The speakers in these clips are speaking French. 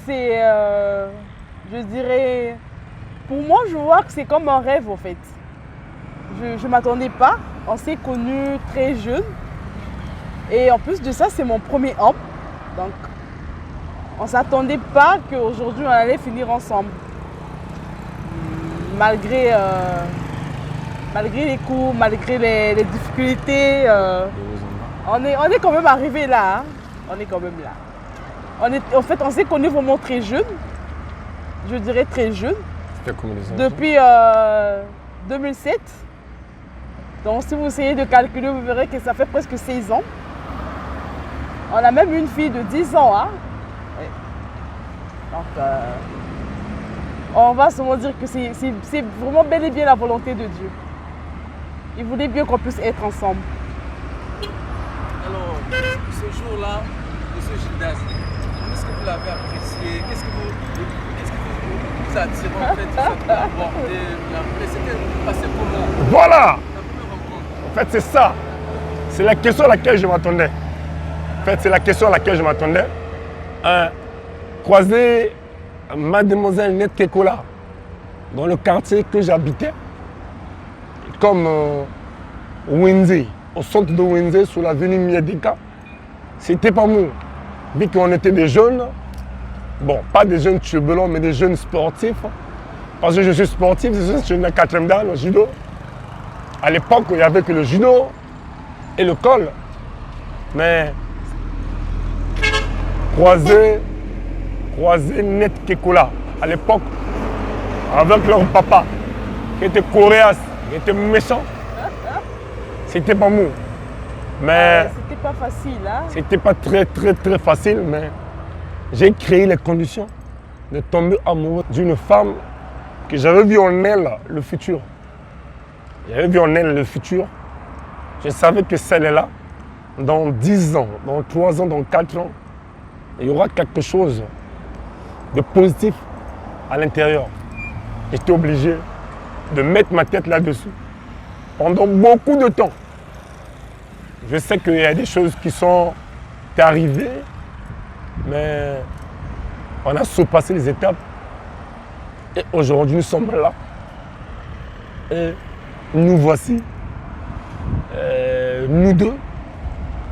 c'est je dirais, pour moi, je vois que c'est comme un rêve en fait. Je ne m'attendais pas. On s'est connus très jeunes. Et en plus de ça, c'est mon premier homme. Donc, on ne s'attendait pas qu'aujourd'hui, on allait finir ensemble. Malgré les coups, malgré les difficultés, on est quand même arrivé là. Hein. On est quand même là. En fait, on s'est connus vraiment très jeunes. Je dirais très jeunes. C'était combien de temps? Depuis 2007. Donc, si vous essayez de calculer, vous verrez que ça fait presque 16 ans. On a même une fille de 10 ans. Hein? Oui. Donc, on va souvent dire que c'est vraiment bel et bien la volonté de Dieu. Il voulait bien qu'on puisse être ensemble. Alors, ce jour-là, M. Gildas, est-ce que vous l'avez apprécié? Qu'est-ce que vous attirez en fait, tout ça pour aborder la c'était passé comment? Voilà! La première rencontre. En fait, c'est ça. C'est la question à laquelle je m'attendais. En fait, c'est la question à laquelle je m'attendais. Croiser Mademoiselle Net Kekola dans le quartier que j'habitais, comme Windsor, au centre de Windsor, sur l'avenue Miedika. C'était pas moi. Vu qu'on était des jeunes, bon, pas des jeunes turbulents, mais des jeunes sportifs. Parce que je suis sportif, je suis une 4e dan au judo. À l'époque, il n'y avait que le judo et le col. Mais croiser Net Kekola, à l'époque, avec leur papa, qui était coréas, qui était méchant, c'était pas moi. Mais c'était pas facile, hein? C'était pas très facile, mais j'ai créé les conditions de tomber amoureux d'une femme que j'avais vu en elle le futur. J'avais vu en elle le futur. Je savais que celle-là, dans 10 ans, dans 3 ans, dans 4 ans, il y aura quelque chose de positif à l'intérieur. J'étais obligé de mettre ma tête là-dessus pendant beaucoup de temps. Je sais qu'il y a des choses qui sont arrivées, mais on a surpassé les étapes. Et aujourd'hui, nous sommes là. Et nous voici, nous deux,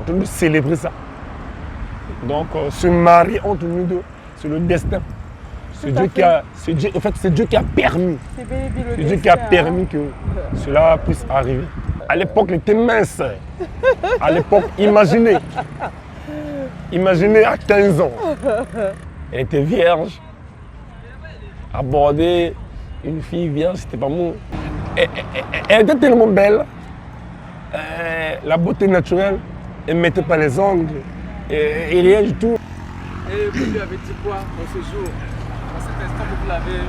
en train de célébrer ça. Donc, se marier entre nous deux, c'est le destin. C'est Dieu qui a, en fait, c'est Dieu qui a permis. C'est Dieu qui a permis que cela puisse arriver. À l'époque, elle était mince. À l'époque, imaginez à 15 ans. Elle était vierge. Aborder une fille vierge, c'était pas moi. Elle était tellement belle. La beauté naturelle, elle ne mettait pas les ongles. Et rien du tout. Et vous lui avez dit quoi dans ce jour? Dans cet instant que vous l'avez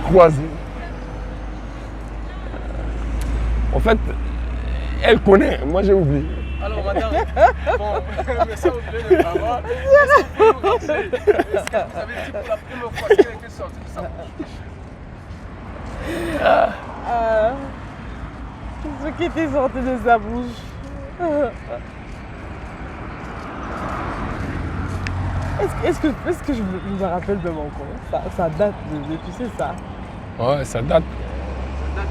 croisé. En fait, elle connaît, moi j'ai oublié. Alors madame, bon, merci oublié de savoir. Est-ce que vous pouvez nous rappeler? Est-ce que vous avez dit pour la première fois qu'elle était sortie de sa bouche? Ce qui était sorti de sa bouche. Est-ce que je me rappelle de mon corps? Ça date de tu sais ça. Ouais, ça date.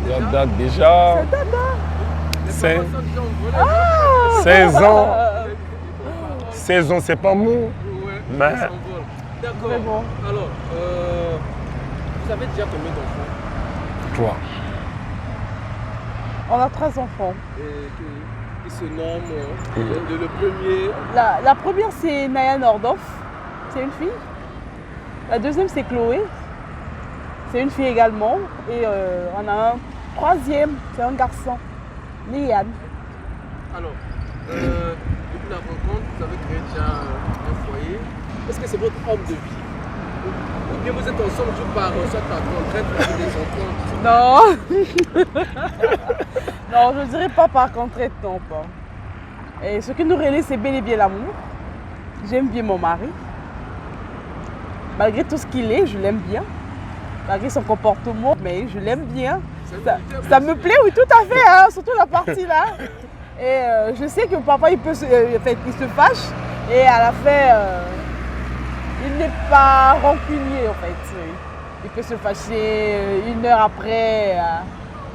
Ça date déjà. Ça date, hein? 16 ans. 16 ans, c'est pas moi. Mais d'accord. Bon. Alors, vous avez déjà combien d'enfants? 3. On a 3 enfants. Qui se nomment le premier. La première, c'est Naya Nordhoff. C'est une fille. La deuxième, c'est Chloé. C'est une fille également. Et on a un troisième, c'est un garçon. Liane. Alors, depuis la rencontre, vous avez créé déjà un foyer. Est-ce que c'est votre homme de vie? Ou bien vous êtes ensemble soit par contrainte, des enfants? Non. Non, je ne dirais pas par contrainte, non pas. Et ce qui nous relie, c'est bel et bien l'amour. J'aime bien mon mari. Malgré tout ce qu'il est, je l'aime bien. Malgré son comportement, mais je l'aime bien. Ça me plaît, oui, tout à fait, hein, surtout la partie là. Et je sais que papa, il se fâche et à la fin, n'est pas rancunier en fait. Il peut se fâcher 1 heure après.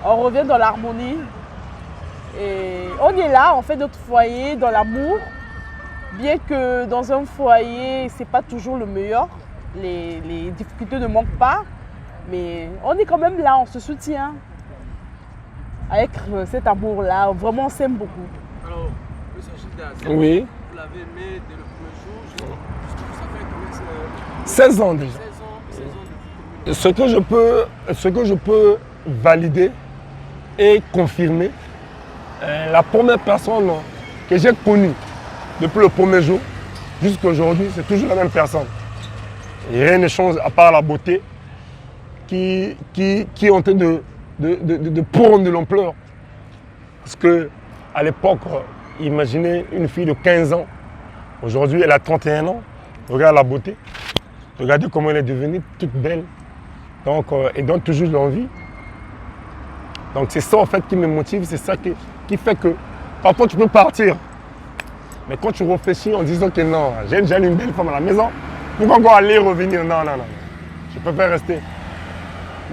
On revient dans l'harmonie. Et on est là, on fait notre foyer dans l'amour. Bien que dans un foyer, ce n'est pas toujours le meilleur. Les difficultés ne manquent pas. Mais on est quand même là, on se soutient. Avec cet amour-là, vraiment on s'aime beaucoup. Alors, M. Gildas, Oui. vous l'avez aimé dès le premier jour, ça fait combien 16 ans déjà. 16 ans de Ce que je peux valider et confirmer, la première personne que j'ai connue depuis le premier jour jusqu'à aujourd'hui, c'est toujours la même personne. Et rien ne change à part la beauté qui est en train de prendre de l'ampleur. Parce qu'à l'époque, imaginez une fille de 15 ans. Aujourd'hui, elle a 31 ans. Regarde la beauté. Regardez comment elle est devenue toute belle. Donc, elle donne toujours l'envie. Donc, c'est ça en fait qui me motive. C'est ça qui fait que parfois tu peux partir. Mais quand tu réfléchis en disant que non, j'ai déjà une belle femme à la maison, pourquoi encore aller revenir? Non. Je préfère rester.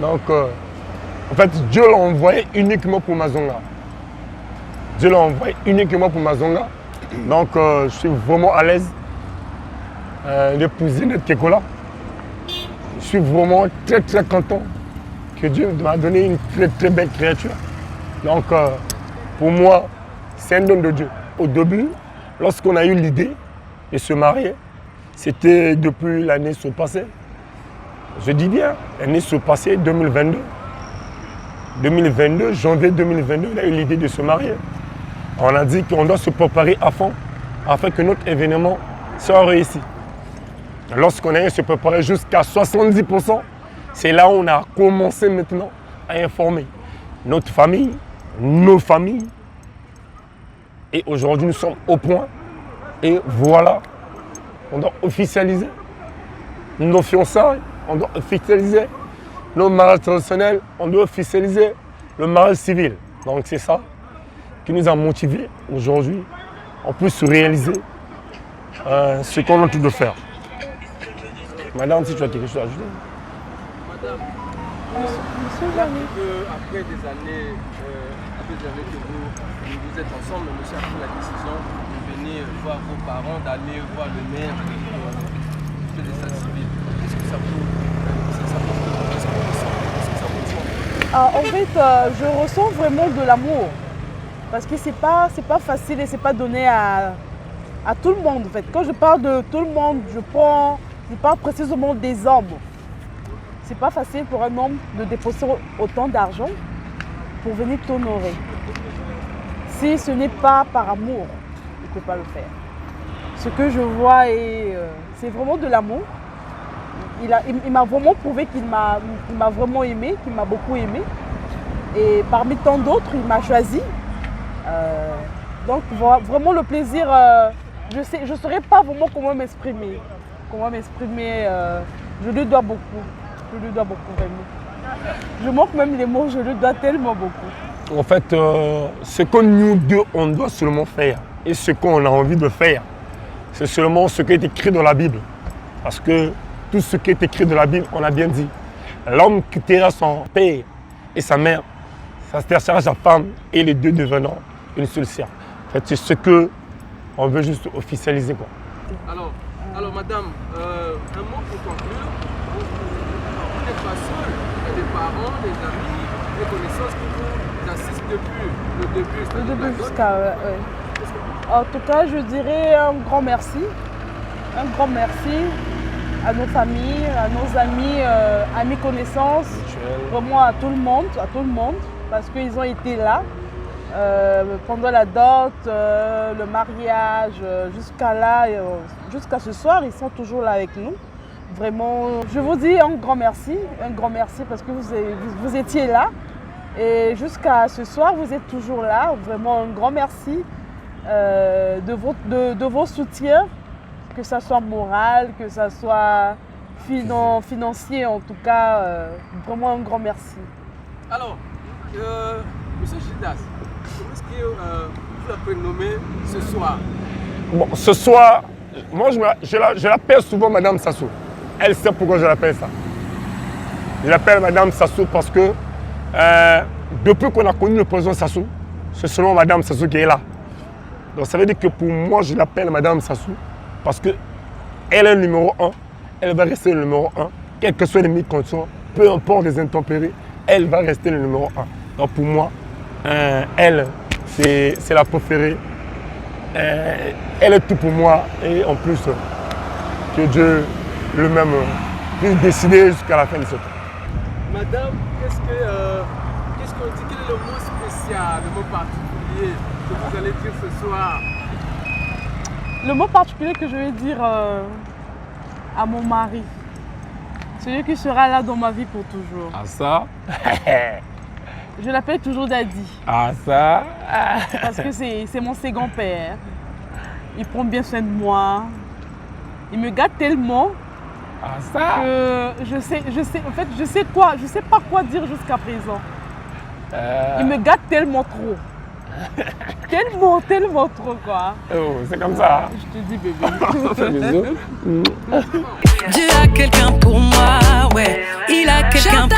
Donc, en fait, Dieu l'a envoyé uniquement pour Mazonga. Dieu l'a envoyé uniquement pour Mazonga. Donc, je suis vraiment à l'aise d'épouser notre Kekola. Je suis vraiment très très content que Dieu m'a donné une très très belle créature. Donc, pour moi, c'est un don de Dieu. Au début, lorsqu'on a eu l'idée de se marier, c'était depuis l'année surpassée. Je dis bien, l'année surpassée, 2022. 2022, janvier 2022, on a eu l'idée de se marier. On a dit qu'on doit se préparer à fond afin que notre événement soit réussi. Lorsqu'on a se préparer jusqu'à 70%, c'est là où on a commencé maintenant à informer notre famille, nos familles. Et aujourd'hui, nous sommes au point. Et voilà, on doit officialiser nos fiançailles, on doit officialiser nos mariages traditionnels, on doit officialiser le mariage civil. Donc c'est ça qui nous a motivés aujourd'hui. On peut se réaliser ce qu'on a envie de faire. Madame, si tu as quelque chose à ajouter. Madame, après des années que vous êtes ensemble, monsieur a pris la décision de venir voir vos parents, d'aller voir le maire de l'état civil. Qu'est-ce que ça vous En fait, je ressens vraiment de l'amour. Parce que c'est pas facile et c'est pas donné à tout le monde. En fait. Quand je parle de tout le monde, je parle précisément des hommes. C'est pas facile pour un homme de déposer autant d'argent pour venir t'honorer. Si ce n'est pas par amour, il ne peut pas le faire. Ce que je vois, c'est vraiment de l'amour. Il m'a vraiment prouvé qu'il m'a vraiment aimé, qu'il m'a beaucoup aimé. Et parmi tant d'autres, il m'a choisi. Donc vraiment le plaisir, je ne saurais pas vraiment comment m'exprimer. Je lui dois beaucoup. Je lui dois beaucoup vraiment. Je manque même les mots, je lui dois tellement beaucoup. En fait, ce que nous deux, on doit seulement faire et ce qu'on a envie de faire, c'est seulement ce qui est écrit dans la Bible. Parce que tout ce qui est écrit dans la Bible, on a bien dit. L'homme quittera son père et sa mère, ça sera sa femme et les deux devenant une seule sœur. En fait, c'est ce qu'on veut juste officialiser, quoi. Alors madame, un mot pour conclure. Vous n'êtes pas seul. Il y a des parents, des amis, des connaissances qui vous assistent depuis le début. Le début jusqu'à... ouais. En tout cas, je dirais un grand merci. Un grand merci à nos familles, à nos amis, amis connaissances, vraiment à tout le monde, parce qu'ils ont été là pendant la dot, le mariage, jusqu'à ce soir, ils sont toujours là avec nous. Vraiment, je vous dis un grand merci parce que vous étiez là et jusqu'à ce soir, vous êtes toujours là. Vraiment un grand merci de vos soutiens, que ce soit moral, que ce soit financier, en tout cas, vraiment un grand merci. Alors, monsieur Gildas, comment est-ce que vous avez prénommé ce soir? Bon, ce soir, moi je l'appelle souvent Madame Sassou. elle sait pourquoi je l'appelle ça. Je l'appelle Madame Sassou parce que depuis qu'on a connu le président Sassou, c'est seulement Madame Sassou qui est là. Donc ça veut dire que pour moi, je l'appelle Madame Sassou parce qu'elle est le numéro 1. Elle va rester le numéro 1. Quelles que soient les conditions, peu importe les intempéries, elle va rester le numéro 1. Donc pour moi, elle, c'est la préférée. Elle est tout pour moi. Et en plus, que Dieu lui-même puisse décider jusqu'à la fin de ce temps. Madame, qu'est-ce qu'on dit? Quel est le mot spécial, le mot particulier que vous allez dire ce soir? Le mot particulier que je vais dire à mon mari, celui qui sera là dans ma vie pour toujours. Ah ça. Je l'appelle toujours Daddy. Ah ça. Parce que c'est mon second père. Il prend bien soin de moi. Il me gâte tellement Ah ça. que je sais pas quoi dire jusqu'à présent. Il me gâte tellement trop. tellement trop quoi. Oh, c'est comme ça. Je te dis bébé. Bisous. Dieu a quelqu'un pour moi, ouais. Il a quelqu'un pour moi.